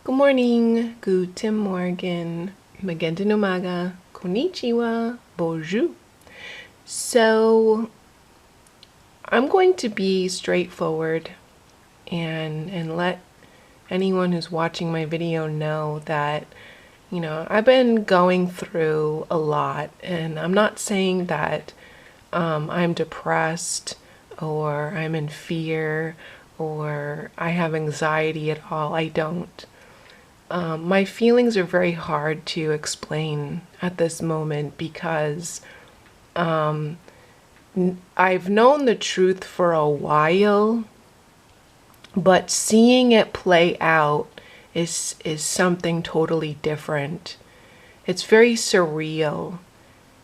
Good morning, guten Morgen, magandang umaga, konnichiwa, bonjour. So I'm going to be straightforward and let anyone who's watching my video know that, I've been going through a lot, and I'm not saying that I'm depressed or I'm in fear or I have anxiety at all. I don't. My feelings are very hard to explain at this moment because I've known the truth for a while, but seeing it play out is something totally different. It's very surreal,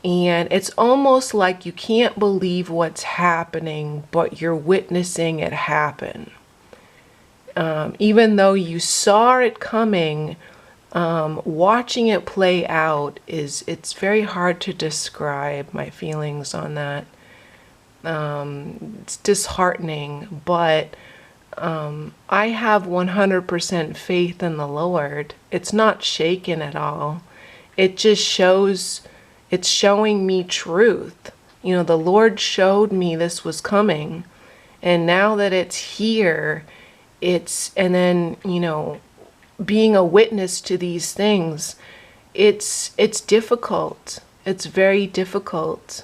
and it's almost like you can't believe what's happening, but you're witnessing it happen. Even though you saw it coming, watching it play out it's very hard to describe my feelings on that. It's disheartening, but I have 100% faith in the Lord. It's not shaken at all. It just it's showing me truth. The Lord showed me this was coming, and now that it's here, and then, being a witness to these things, it's difficult. It's very difficult.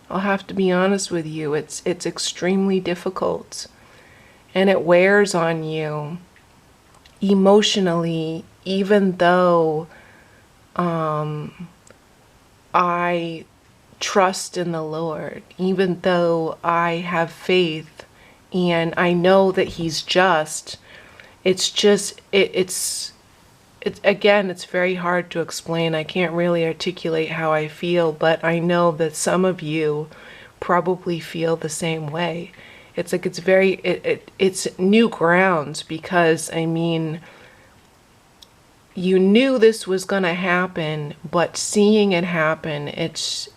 I'll have to be honest with you. It's extremely difficult, and it wears on you emotionally, even though I trust in the Lord, even though I have faith and I know that He's just. It's just, it's again, it's very hard to explain. I can't really articulate how I feel, but I know that some of you probably feel the same way. It's like it's new grounds, because you knew this was going to happen, but seeing it happen, it's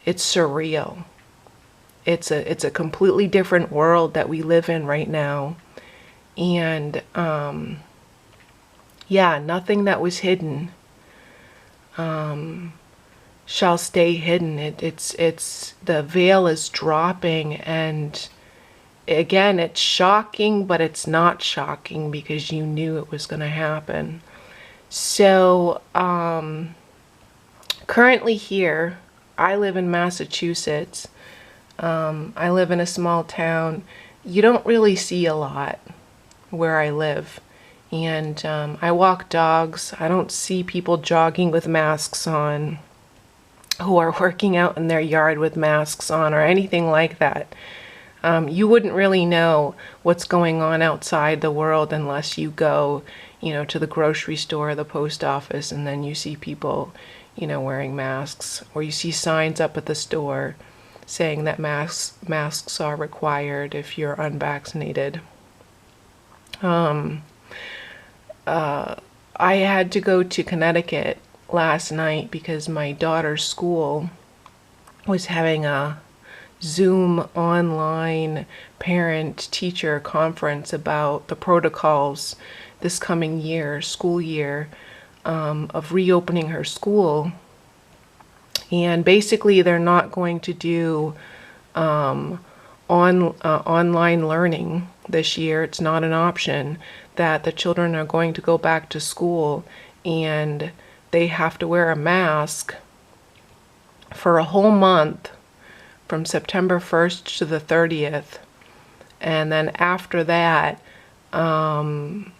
surreal. It's a completely different world that we live in right now. And yeah, nothing that was hidden shall stay hidden. It's the veil is dropping, and again, it's shocking, but it's not shocking because you knew it was going to happen. So currently here, I live in Massachusetts. I live in a small town. You don't really see a lot where I live. And I walk dogs. I don't see people jogging with masks on, who are working out in their yard with masks on, or anything like that. You wouldn't really know what's going on outside the world unless you go, to the grocery store or the post office, and then you see people, wearing masks, or you see signs up at the store saying that masks are required if you're unvaccinated. I had to go to Connecticut last night because my daughter's school was having a Zoom online parent-teacher conference about the protocols this coming year, school year, of reopening her school. And basically, they're not going to do online learning this year. It's not an option. That the children are going to go back to school, and they have to wear a mask for a whole month from September 1st to the 30th. And then after that, the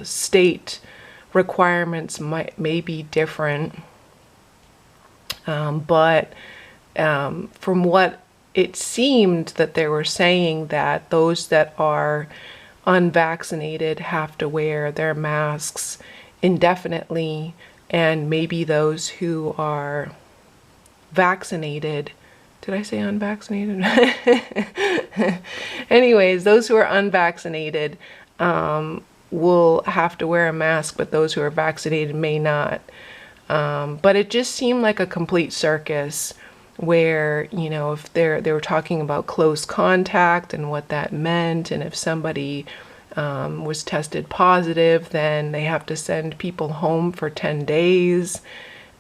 state requirements may be different. But from what it seemed, that they were saying that those that are unvaccinated have to wear their masks indefinitely, and maybe those who are vaccinated, did I say unvaccinated? Anyways, those who are unvaccinated will have to wear a mask, but those who are vaccinated may not. But it just seemed like a complete circus, where, if they were talking about close contact and what that meant, and if somebody was tested positive, then they have to send people home for 10 days.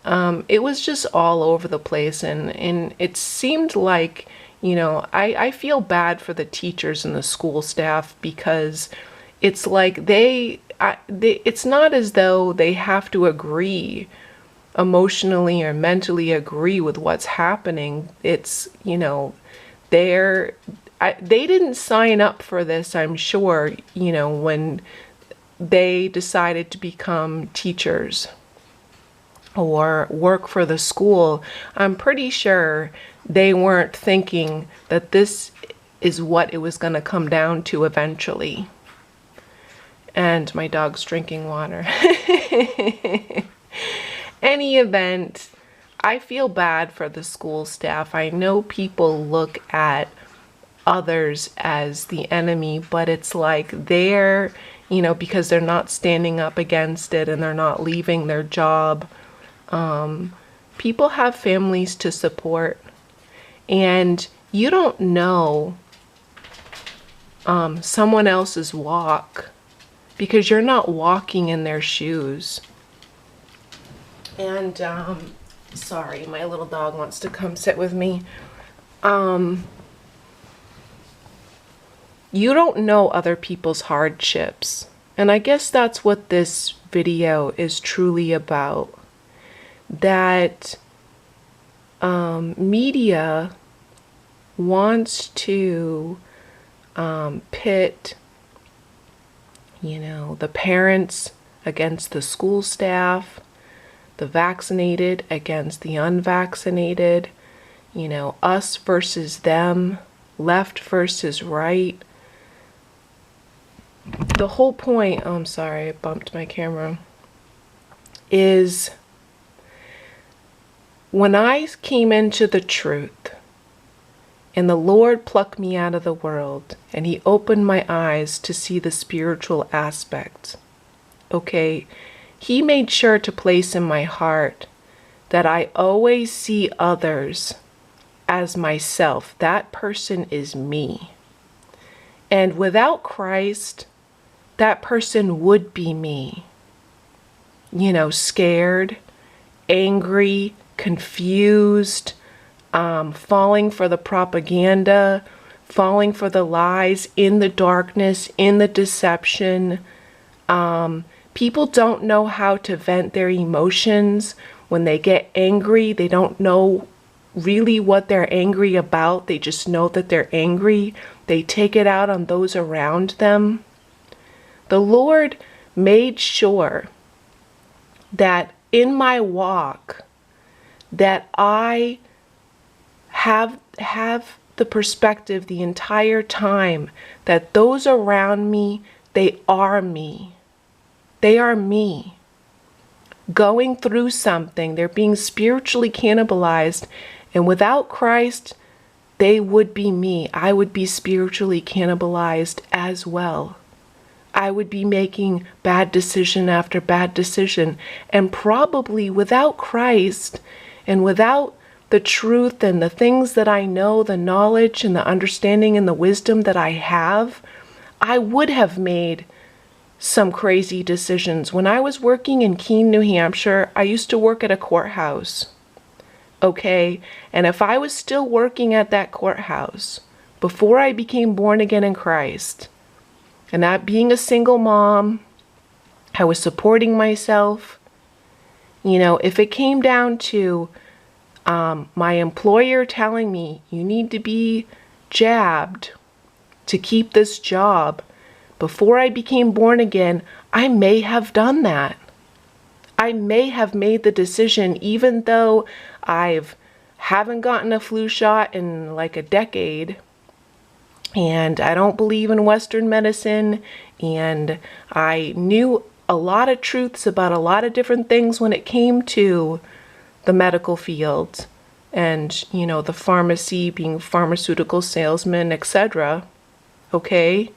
It was just all over the place, and it seemed like, I feel bad for the teachers and the school staff, because it's like it's not as though they have to agree emotionally or mentally agree with what's happening. It's, they didn't sign up for this, I'm sure, when they decided to become teachers or work for the school. I'm pretty sure they weren't thinking that this is what it was going to come down to eventually. And my dog's drinking water. Any event, I feel bad for the school staff. I know people look at others as the enemy, but it's like they're, because they're not standing up against it and they're not leaving their job. People have families to support, and you don't know someone else's walk because you're not walking in their shoes. And sorry, my little dog wants to come sit with me. You don't know other people's hardships. And I guess that's what this video is truly about. That media wants to pit, the parents against the school staff, the vaccinated against the unvaccinated, us versus them, left versus right. The whole point, oh, I'm sorry, I bumped my camera, is when I came into the truth and the Lord plucked me out of the world and He opened my eyes to see the spiritual aspects, okay, He made sure to place in my heart that I always see others as myself. That person is me. And without Christ, that person would be me. Scared, angry, confused, falling for the propaganda, falling for the lies, in the darkness, in the deception. People don't know how to vent their emotions. When they get angry, they don't know really what they're angry about. They just know that they're angry. They take it out on those around them. The Lord made sure that in my walk, that I have the perspective the entire time that those around me, they are me. They are me. Going through something, they're being spiritually cannibalized, and without Christ, they would be me. I would be spiritually cannibalized as well. I would be making bad decision after bad decision, and probably without Christ and without the truth and the things that I know, the knowledge and the understanding and the wisdom that I have, I would have made some crazy decisions. When I was working in Keene, New Hampshire, I used to work at a courthouse. Okay, and if I was still working at that courthouse before I became born again in Christ, and that being a single mom, I was supporting myself, if it came down to my employer telling me you need to be jabbed to keep this job, before I became born again, I may have done that. I may have made the decision, even though haven't gotten a flu shot in like a decade, and I don't believe in Western medicine, and I knew a lot of truths about a lot of different things when it came to the medical field and, the pharmacy, being pharmaceutical salesman, etc. Okay?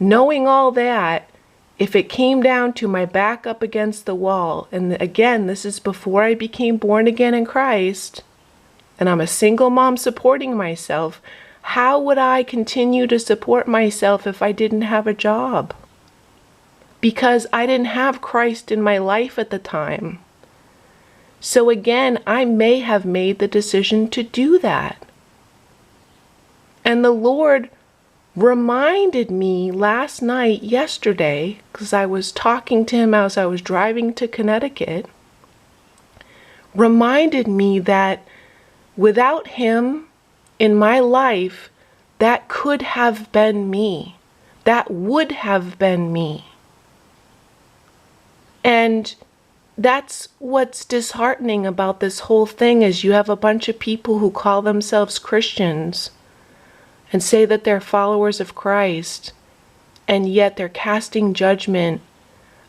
Knowing all that, if it came down to my back up against the wall, and again, this is before I became born again in Christ, and I'm a single mom supporting myself, How would I continue to support myself if I didn't have a job? Because I didn't have Christ in my life at the time. So again, I may have made the decision to do that. And the Lord reminded me last night, yesterday, because I was talking to him as I was driving to Connecticut, reminded me that without him in my life, that could have been me. That would have been me. And that's what's disheartening about this whole thing is you have a bunch of people who call themselves Christians and say that they're followers of Christ, and yet they're casting judgment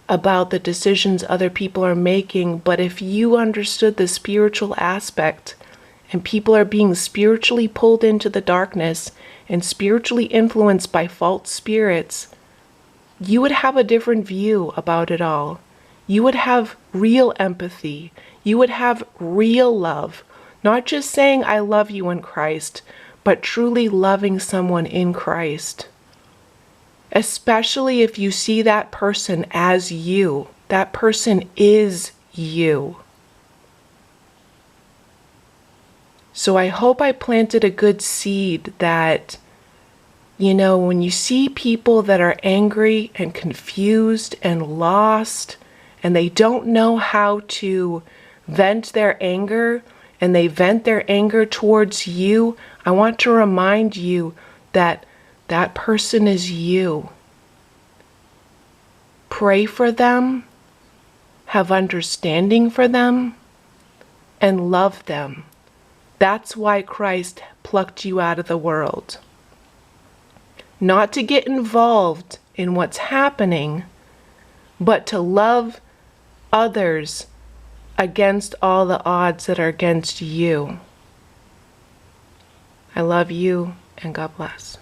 about the decisions other people are making. But if you understood the spiritual aspect, and people are being spiritually pulled into the darkness and spiritually influenced by false spirits, you would have a different view about it all. You would have real empathy. You would have real love. Not just saying, I love you in Christ, but truly loving someone in Christ. Especially if you see that person as you. That person is you. So I hope I planted a good seed that, when you see people that are angry and confused and lost, and they don't know how to vent their anger, and they vent their anger towards you, I want to remind you that that person is you. Pray for them, have understanding for them, and love them. That's why Christ plucked you out of the world. Not to get involved in what's happening, but to love others against all the odds that are against you. I love you, and God bless.